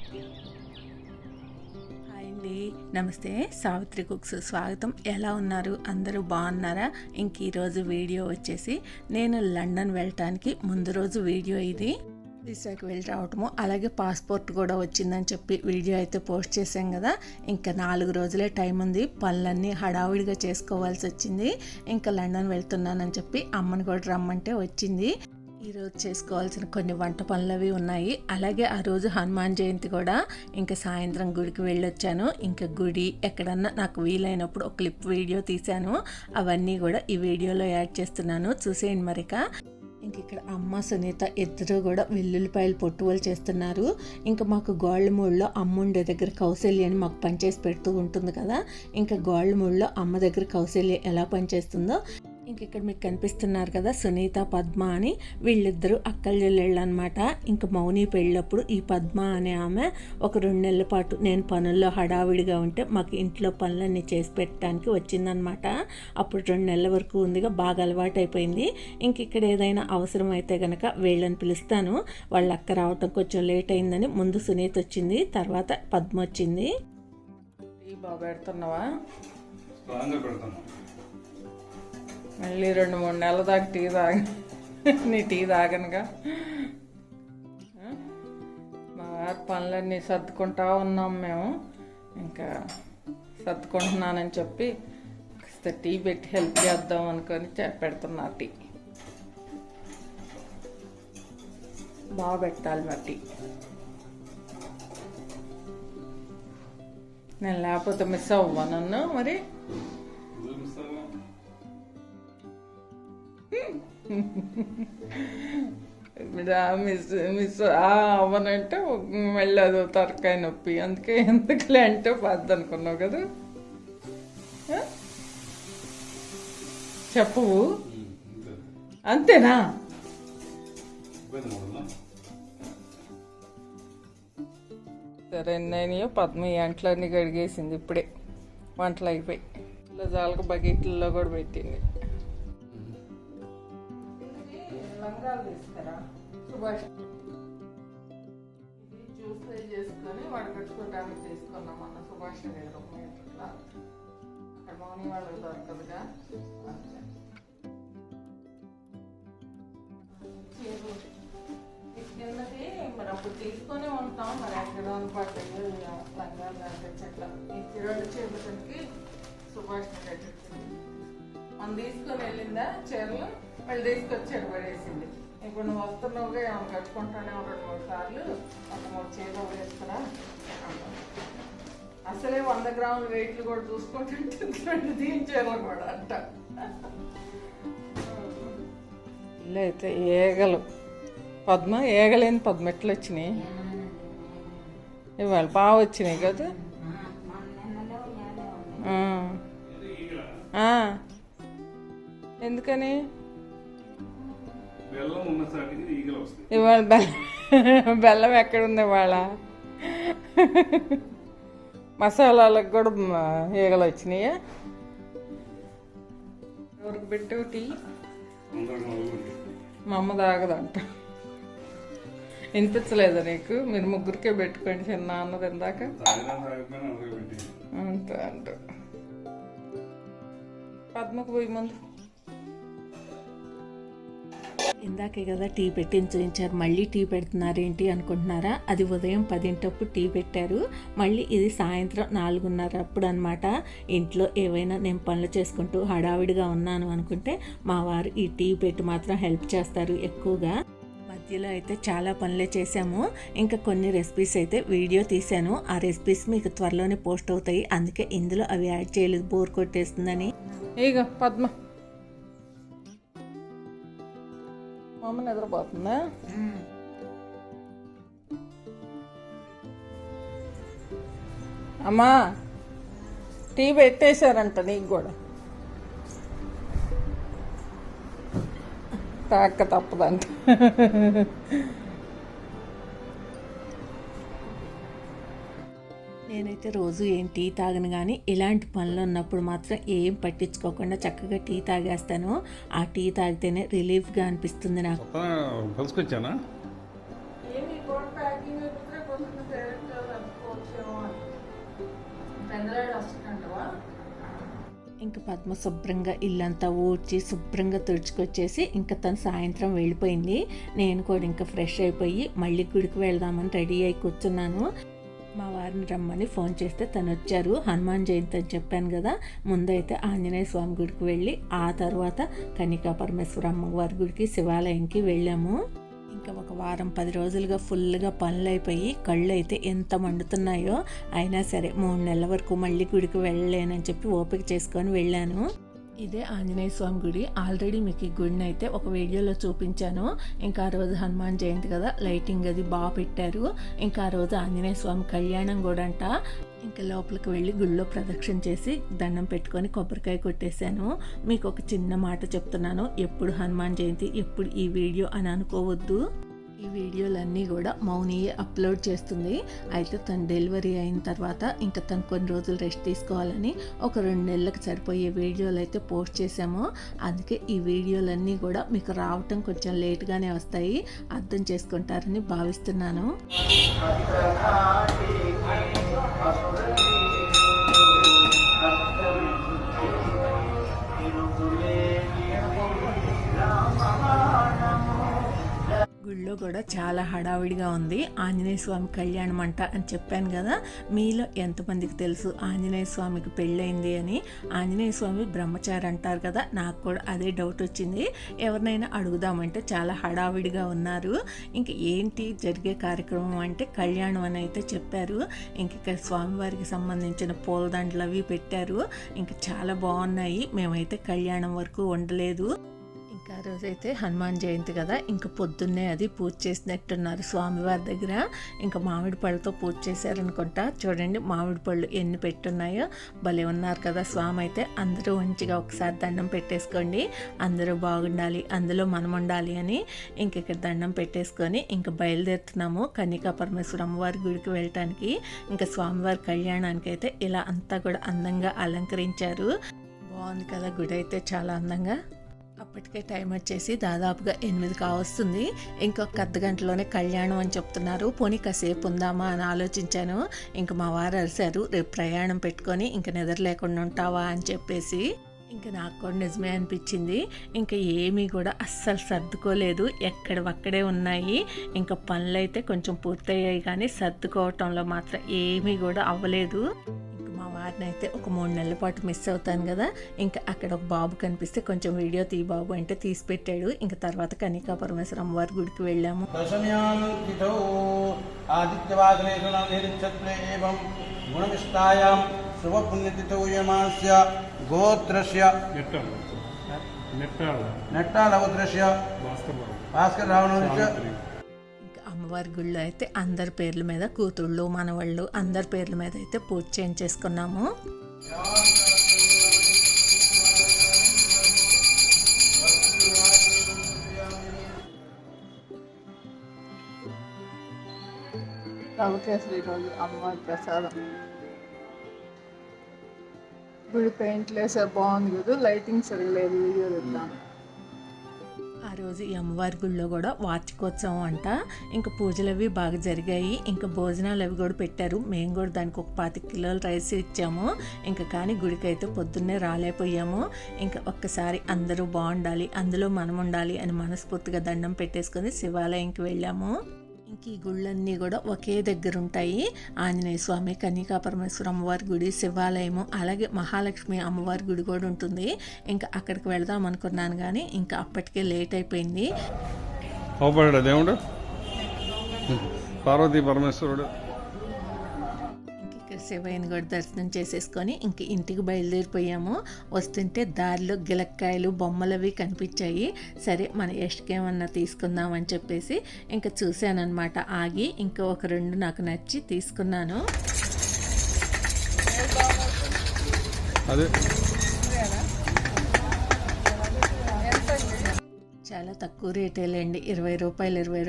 Hi అండి, నమస్తే. Savitri cooks స్వాగతం. ఎలా ఉన్నారు? అందరూ బాగున్నారా? ఇంక ఈరోజు వీడియో వచ్చేసి నేను లండన్ వెళ్ళటానికి ముందు రోజు వీడియో ఇది. వీసాకి వెళ్ళి రావటము, అలాగే పాస్పోర్ట్ కూడా వచ్చిందని చెప్పి వీడియో అయితే పోస్ట్ చేశాం కదా. ఇంకా 4 రోజులే టైం ఉంది. పనులన్నీ హడావిడిగా చేసుకోవాల్సి వచ్చింది. ఇంకా లండన్ వెళ్తున్నానని చెప్పి అమ్మని కూడా రమ్మంటే వచ్చింది. ఈరోజు చేసుకోవాల్సిన కొన్ని వంట పనులు అవి ఉన్నాయి. అలాగే ఆ రోజు హనుమాన్ జయంతి కూడా. ఇంకా సాయంత్రం గుడికి వెళ్ళొచ్చాను. ఇంకా గుడి ఎక్కడన్నా నాకు వీలైనప్పుడు ఒక క్లిప్ వీడియో తీశాను. అవన్నీ కూడా ఈ వీడియోలో యాడ్ చేస్తున్నాను, చూసేయండి మరిక. ఇంక ఇక్కడ అమ్మ సునీత ఇద్దరు కూడా వెల్లుల్లిపాయలు పొట్టువలు చేస్తున్నారు. ఇంకా మాకు గోళ్ళమూడిలో అమ్మ ఉండే దగ్గర కౌశల్య అని మాకు పనిచేసి పెడుతూ ఉంటుంది కదా. ఇంకా గోళ్ళమూడిలో అమ్మ దగ్గర కౌశల్య ఎలా పనిచేస్తుందో ఇంక ఇక్కడ మీకు కనిపిస్తున్నారు కదా, సునీత పద్మ అని. వీళ్ళిద్దరూ అక్కల చెల్లెళ్ళు అనమాట. ఇంకా మౌని పెళ్ళప్పుడు ఈ పద్మ అనే ఆమె ఒక 2 నెలల పాటు నేను పనుల్లో హడావిడిగా ఉంటే మాకు ఇంట్లో పనులన్నీ చేసి పెట్టడానికి వచ్చిందనమాట. అప్పుడు 2 నెలల వరకు ఉందిగా, బాగా అలవాటు అయిపోయింది. ఇంక ఇక్కడ ఏదైనా అవసరం అయితే కనుక వీళ్ళని పిలుస్తాను. వాళ్ళ అక్క రావటం కొంచెం లేట్ అయిందని ముందు సునీత వచ్చింది, తర్వాత పద్మ వచ్చింది. టీ బాగా పెడుతున్నావా? మళ్ళీ 2-3 నెలల దాకా టీ నీ టీ తాగనుగా. మా వారి పనులన్నీ సర్దుకుంటా ఉన్నాం మేము. ఇంకా సర్దుకుంటున్నానని చెప్పి టీ పెట్టి హెల్ప్ చేద్దాం అనుకొని పెడుతున్నా. టీ బాగా పెట్టాలి మరి టీ. నేను లేకపోతే మిస్ అవ్వా నన్ను మరి. మిస్ అవ్వనంటే మళ్ళీ అదో తరకాయ నొప్పి. అందుకే ఎందుకులే అంటే పద్దు అనుకున్నావు కదా. చెప్పవు అంతేనా? సరే, ఎన్నైనాయో పద్మ అంట్లన్నీ కడిగేసింది ఇప్పుడే. వంటలు అయిపోయి ఇలా జాలక బకెట్లలో కూడా పెట్టింది. లంగాలు తీసుకురా సుభాష్. ఇది జ్యూస్ ఫ్రై చేసుకొని వడకట్టుకోవడానికి తీసుకున్నాం అన్న సుభాష్ గారు. అక్కడ మౌని వాళ్ళకి దొరకదుగా. కిందకి మరి అప్పుడు తీసుకొని ఉంటాం. మరి ఎక్కడ పాటు లంగాలు అంటే చెట్ల ఈ 2 చేపలకి సుభాష్ గారు మనం తీసుకొని వెళ్ళిందా చీరలు, మళ్ళీ తీసుకొచ్చాడు పడేసింది. ఇప్పుడు నువ్వు వస్తున్నావుగా ఏమైనా కట్టుకుంటానే 2-3 సార్లు ఒక 3 చీరలు వేసుకురా. అసలే 100 గ్రాముల వెయిట్లు కూడా చూసుకుంటుంటే 2 దీని చీరలు కూడా అంట. ఇల్లు అయితే ఏగలు పద్మ, ఏగలేని పద్మ ఎట్లు వచ్చినాయి ఇవాళ బాగా వచ్చినాయి కదా. ఎందుకని ఇవాళ బెల్లం ఎక్కడుంది ఇవాళ? మసాలాలకు కూడా ఈగలు వచ్చినాయా? ఎవరికి పెట్టావు టీ? మా అమ్మ తాగదంట. వినిపించలేదా నీకు? మీరు ముగ్గురికే పెట్టుకోండి చిన్న అన్నది ఇందాక. అంతే అంట. పద్మకు పోయి ముందు ఇందాకే కదా టీ పెట్టి చూపించారు, మళ్ళీ టీ పెడుతున్నారేంటి అనుకుంటున్నారా? అది ఉదయం 10 టీ పెట్టారు. మళ్ళీ ఇది సాయంత్రం 4:30 అప్పుడు అనమాట. ఇంట్లో ఏవైనా నేను పనులు చేసుకుంటూ హడావిడిగా ఉన్నాను అనుకుంటే మా వారు ఈ టీ పెట్టి మాత్రం హెల్ప్ చేస్తారు ఎక్కువగా. మధ్యలో అయితే చాలా పనులే చేశాము. ఇంకా కొన్ని రెసిపీస్ అయితే వీడియో తీశాను. ఆ రెసిపీస్ మీకు త్వరలోనే పోస్ట్ అవుతాయి. అందుకే ఇందులో అవి యాడ్ చేయలేదు, బోర్ కొట్టేస్తుందని. ఇక పద్మ అమ్మ నిద్రపోతుందా? అమ్మా టీ పెట్టేశారంట నీకు కూడా. తాక్క తప్పదంట. నేనైతే రోజు ఏం టీ తాగను, కానీ ఇలాంటి పనులు ఉన్నప్పుడు మాత్రం ఏం పట్టించుకోకుండా చక్కగా టీ తాగేస్తాను. ఆ టీ తాగితేనే రిలీఫ్గా అనిపిస్తుంది నాకు. ఇంకా పద్మ శుభ్రంగా ఇల్లంతా ఊడ్చి శుభ్రంగా తుడుచుకొచ్చేసి ఇంకా తను సాయంత్రం వెళ్ళిపోయింది. నేను కూడా ఇంకా ఫ్రెష్ అయిపోయి మళ్ళీ గుడికి వెళ్దామని రెడీ అయి కూర్చున్నాను. మా వారిని రమ్మని ఫోన్ చేస్తే తను వచ్చారు. హనుమాన్ జయంతి అని చెప్పాను కదా, ముందైతే ఆంజనేయ స్వామి గుడికి వెళ్ళి ఆ తర్వాత కన్యకా పరమేశ్వర అమ్మవారి గుడికి శివాలయంకి వెళ్ళాము. ఇంకా ఒక వారం 10 రోజులుగా ఫుల్గా పనులు అయిపోయి కళ్ళు అయితే ఎంత మండుతున్నాయో, అయినా సరే 3 నెలల వరకు మళ్ళీ గుడికి వెళ్ళలేనని చెప్పి ఓపిక చేసుకొని వెళ్ళాను. ఇదే ఆంజనేయ స్వామి గుడి. ఆల్రెడీ మీకు ఈ గుడిని అయితే ఒక వీడియోలో చూపించాను. ఇంకా ఆ రోజు హనుమాన్ జయంతి కదా, లైటింగ్ అది బాగా పెట్టారు. ఇంకా ఆ రోజు ఆంజనేయ స్వామి కళ్యాణం కూడా అంట. ఇంకా లోపలికి వెళ్ళి గుళ్ళో ప్రదక్షిణ చేసి దండం పెట్టుకొని కొబ్బరికాయ కొట్టేశాను. మీకు ఒక చిన్న మాట చెప్తున్నాను, ఎప్పుడు హనుమాన్ జయంతి ఎప్పుడు ఈ వీడియో అని అనుకోవద్దు. ఈ వీడియోలన్నీ కూడా మౌనియే అప్లోడ్ చేస్తుంది. అయితే తను డెలివరీ అయిన తర్వాత ఇంకా తను కొన్ని రోజులు రెస్ట్ తీసుకోవాలని ఒక 2 నెలలకు సరిపోయే వీడియోలు అయితే పోస్ట్ చేశాము. అందుకే ఈ వీడియోలన్నీ కూడా మీకు రావటం కొంచెం లేట్గానే వస్తాయి, అర్థం చేసుకుంటారని భావిస్తున్నాను. గుళ్ళో కూడా చాలా హడావిడిగా ఉంది. ఆంజనేయ స్వామి కళ్యాణం అంట అని చెప్పాను కదా, మీలో ఎంతమందికి తెలుసు ఆంజనేయ స్వామికి పెళ్ళయింది అని? ఆంజనేయ స్వామి బ్రహ్మచారి అంటారు కదా, నాకు కూడా అదే డౌట్ వచ్చింది. ఎవరినైనా అడుగుదామంటే చాలా హడావిడిగా ఉన్నారు. ఇంక ఏంటి జరిగే కార్యక్రమం అంటే కళ్యాణం అని అయితే చెప్పారు. ఇంక ఇక్కడ స్వామివారికి సంబంధించిన పూలదండలు అవి పెట్టారు. ఇంక చాలా బాగున్నాయి. మేమైతే కళ్యాణం వరకు ఉండలేదు. ఇంకా ఆ రోజైతే హనుమాన్ జయంతి కదా, ఇంకా పొద్దున్నే అది పూజ చేసినట్టున్నారు స్వామివారి దగ్గర. ఇంకా మామిడి పళ్ళతో పూజ చేశారనుకుంటా. చూడండి మామిడి పళ్ళు ఎన్ని పెట్టున్నాయో, భలే ఉన్నారు కదా స్వామి అయితే. అందరూ మంచిగా ఒకసారి దండం పెట్టేసుకోండి, అందరూ బాగుండాలి, అందులో మనం ఉండాలి అని. ఇంక ఇక్కడ దండం పెట్టేసుకొని ఇంకా బయలుదేరుతున్నాము కన్యకా పరమేశ్వర అమ్మవారి గుడికి వెళ్ళటానికి. ఇంకా స్వామివారి కళ్యాణానికి అయితే ఇలా అంతా కూడా అందంగా అలంకరించారు. బాగుంది కదా గుడి అయితే చాలా అందంగా. అప్పటికే టైం వచ్చేసి దాదాపుగా 8 కావస్తుంది. ఇంకొక అర్ధ గంటలోనే కళ్యాణం అని చెప్తున్నారు. పోనీ కాసేపు ఉందామా అని ఆలోచించాను. ఇంక మా వారు అరిశారు, రేపు ప్రయాణం పెట్టుకొని ఇంక నిద్ర లేకుండా ఉంటావా అని చెప్పేసి. ఇంకా నాకు కూడా నిజమే అనిపించింది. ఇంకా ఏమీ కూడా అస్సలు సర్దుకోలేదు, ఎక్కడవక్కడే ఉన్నాయి. ఇంకా పనులు అయితే కొంచెం పూర్తయ్యాయి కానీ సర్దుకోవటంలో మాత్రం ఏమీ కూడా అవ్వలేదు. వారిని అయితే ఒక 3 నెలల పాటు మిస్ అవుతాను కదా. ఇంకా అక్కడ ఒక బాబు కనిపిస్తే కొంచెం వీడియో తీ బాబు అంటే తీసి పెట్టాడు. ఇంకా తర్వాత కన్యకా పరమేశ్వర అమ్మవారి గుడికి వెళ్ళాము. అమ్మవారి గుళ్ళో అయితే అందరి పేర్ల మీద కూతుళ్ళు మనవాళ్ళు అందరి పేర్ల మీద అయితే పూజ చేయించేసుకున్నాము. ఈరోజు అమ్మవారి ప్రసాదం గుడి పెయింట్లు వేసే బాగుంది కదా, లైటింగ్ సరిగలేదు, వీడియో తెద్దాం. ఆ రోజు ఈ అమ్మవారి గుళ్ళో కూడా వార్షికోత్సవం అంట. ఇంకా పూజలు అవి బాగా జరిగాయి. ఇంకా భోజనాలు అవి కూడా పెట్టారు. మేము కూడా దానికి ఒక 25 కిలోల రైస్ ఇచ్చాము. ఇంకా కానీ గుడికి అయితే పొద్దున్నే రాలేకపోయాము. ఇంకా ఒక్కసారి అందరూ బాగుండాలి, అందులో మనం ఉండాలి అని మనస్ఫూర్తిగా దండం పెట్టేసుకొని శివాలయంకి వెళ్ళాము. ఇంక ఈ గుళ్ళన్నీ కూడా ఒకే దగ్గర ఉంటాయి. ఆంజనేయ స్వామి, కన్యకా పరమేశ్వర అమ్మవారి గుడి, శివాలయము, అలాగే మహాలక్ష్మి అమ్మవారి గుడి కూడా ఉంటుంది. ఇంకా అక్కడికి వెళదాం అనుకున్నాను కానీ ఇంకా అప్పటికే లేట్ అయిపోయింది. దేవుడు పార్వతీ పరమేశ్వరుడు. శివయ్యని కూడా దర్శనం చేసేసుకొని ఇంక ఇంటికి బయలుదేరిపోయాము. వస్తుంటే దారిలో గిలక్కాయలు బొమ్మలు అవి కనిపించాయి. సరే మన ఎస్కేమన్నా తీసుకుందామని చెప్పేసి ఇంకా చూశానమాట. ఆగి ఇంకా ఒక 2 నాకు నచ్చి తీసుకున్నాను. అదే చాలా తక్కువ రేటేలేండి, 20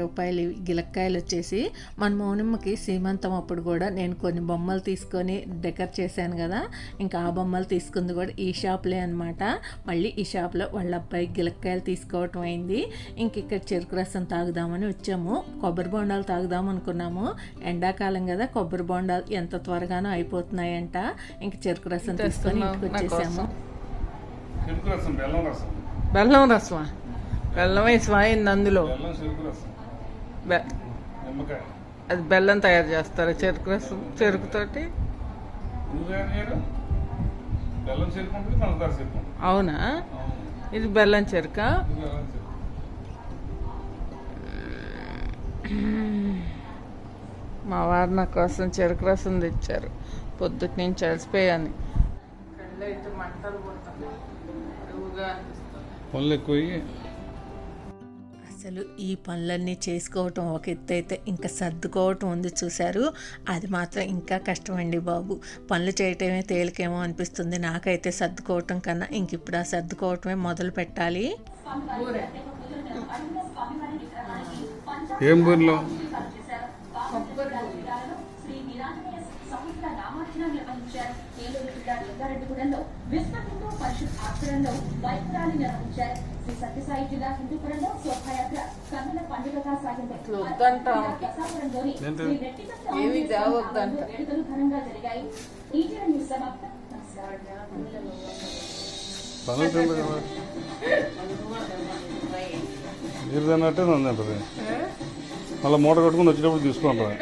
రూపాయలు గిలక్కాయలు వచ్చేసి. మన మౌనమ్మకి సీమంతం అప్పుడు కూడా నేను కొన్ని బొమ్మలు తీసుకొని డెకర్ చేశాను కదా, ఇంకా ఆ బొమ్మలు తీసుకుంది కూడా ఈ షాప్లే అనమాట. మళ్ళీ ఈ షాప్లో వాళ్ళ అబ్బాయి గిలక్కాయలు తీసుకోవటం అయింది. ఇంక ఇక్కడ చెరుకు రసం తాగుదామని వచ్చాము. కొబ్బరి బొండాలు తాగుదాం అనుకున్నాము. ఎండాకాలం కదా, కొబ్బరి బొండాలు ఎంత త్వరగానో అయిపోతున్నాయంట. ఇంక చెరుకు రసం తీసుకొని ఇంటికి వచ్చేసాము. చెరుకు రసం బెల్లం రసం బెల్లం రసమా? బెల్లం వేసి వాయింది అందులో. బెల్లం చెరుకు రసం నిమ్మకాయ. అది బెల్లం తయారు చేస్తారు, చెరుకు రసం చెరుకుతోటి. బెల్లం చెరుకు ఉంటుంది, పంచదార చెరుకు ఉంటుంది. అవునా? ఇది బెల్లం చెరుక. మా వారు నా కోసం చెరుకు రసం తెచ్చారు. పొద్దుటి నుంచి అలసిపోయాను. కళ్ళు అయితే మంటలు పుడుతున్నాయి. పనులు ఎక్కువ. అసలు ఈ పనులన్నీ చేసుకోవటం ఒక ఎత్తు అయితే ఇంకా సర్దుకోవటం ఉంది చూశారు, అది మాత్రం ఇంకా కష్టమండి బాబు. పనులు చేయటమే తేలికేమో అనిపిస్తుంది నాకైతే, సర్దుకోవటం కన్నా ఇంక ఇప్పుడు ఆ సర్దుకోవటమే మొదలు పెట్టాలి. ఏం బూరిలో ఏమి తేవద్దంట. పనులు మీరు తిన్నట్టే నన్ను తింటుంది. మళ్ళీ మూట కట్టుకుని వచ్చేటప్పుడు తీసుకుంటారా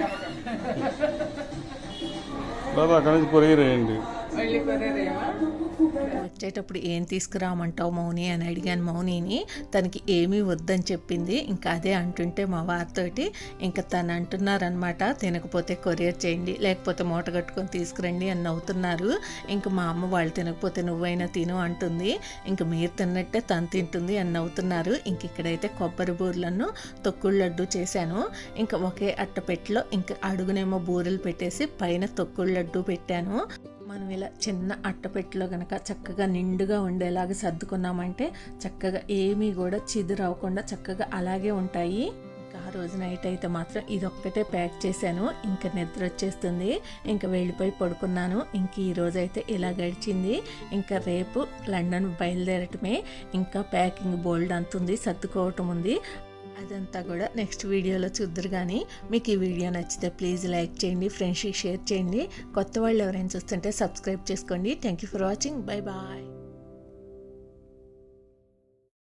లేదా అక్కడి నుంచి కొరియర్ వేయండి. వచ్చేటప్పుడు ఏం తీసుకురామంటావు మౌని అని అడిగాను మౌనిని. తనకి ఏమీ వద్దని చెప్పింది. ఇంకా అదే అంటుంటే మా వారితోటి ఇంకా తను అంటున్నారనమాట, తినకపోతే కొరియర్ చేయండి లేకపోతే మూట కట్టుకొని తీసుకురండి అని నవ్వుతున్నారు. ఇంకా మా అమ్మ వాళ్ళు తినకపోతే నువ్వైనా తిను అంటుంది. ఇంక మీరు తిన్నట్టే తను తింటుంది అని నవ్వుతున్నారు. ఇంక ఇక్కడైతే కొబ్బరి బూరెలను తొక్కుడు లడ్డు చేశాను. ఇంకా ఒకే అట్టపెట్టలో ఇంకా అడుగునేమో బూరెలు పెట్టేసి పైన తొక్కుడు లడ్డు పెట్టాను. మనం ఇలా చిన్న అట్టపెట్టెలో కనుక చక్కగా నిండుగా ఉండేలాగా సర్దుకున్నామంటే చక్కగా ఏమీ కూడా చిదురవ్వకుండా చక్కగా అలాగే ఉంటాయి. ఇంకా ఆ రోజు నైట్ అయితే మాత్రం ఇదొక్కటే ప్యాక్ చేశాను. ఇంకా నిద్ర వచ్చేస్తుంది, ఇంకా వెళ్ళిపోయి పడుకున్నాను. ఇంక ఈ రోజు అయితే ఇలా గడిచింది. ఇంకా రేపు లండన్ బయలుదేరటమే. ఇంకా ప్యాకింగ్ బోల్డ్ అంతుంది, సర్దుకోవటం ఉంది. అదంతా కూడా నెక్స్ట్ వీడియోలో చూద్దరు. కానీ మీకు ఈ వీడియో నచ్చితే ప్లీజ్ లైక్ చేయండి, ఫ్రెండ్స్కి షేర్ చేయండి. కొత్త వాళ్ళు ఎవరైనా చూస్తుంటే సబ్స్క్రైబ్ చేసుకోండి. Thank you for watching. Bye bye.